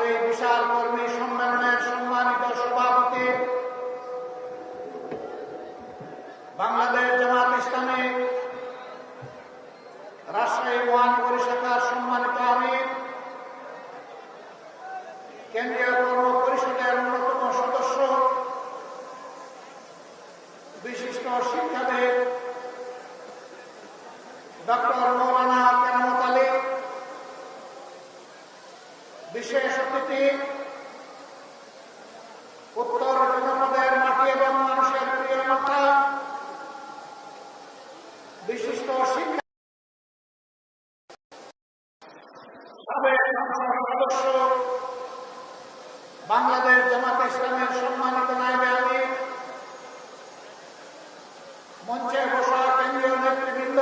এই বিশাল কর্মী সম্মেলনের সম্মানিত সভাপতি, বাংলাদেশ জামাত ইসলামী রাজশাহী মহানগরী শাখার সম্মানিত আমির, কেন্দ্রীয় কর্ম পরিষদের অন্যতম সদস্য, বিশিষ্ট শিক্ষাবিদ ডক্টর মৌলানা কেরামত আলী, বিশেষ অতিথি, উত্তর জনপদের মাটি এবং মানুষের প্রিয় মাতা, বিশিষ্ট শিক্ষা সাবেক সদস্য, বাংলাদেশ জামাত ইসলামের সম্মানিত নায়েবে আমির, মঞ্চে বসা কেন্দ্রীয় নেতৃবৃন্দ,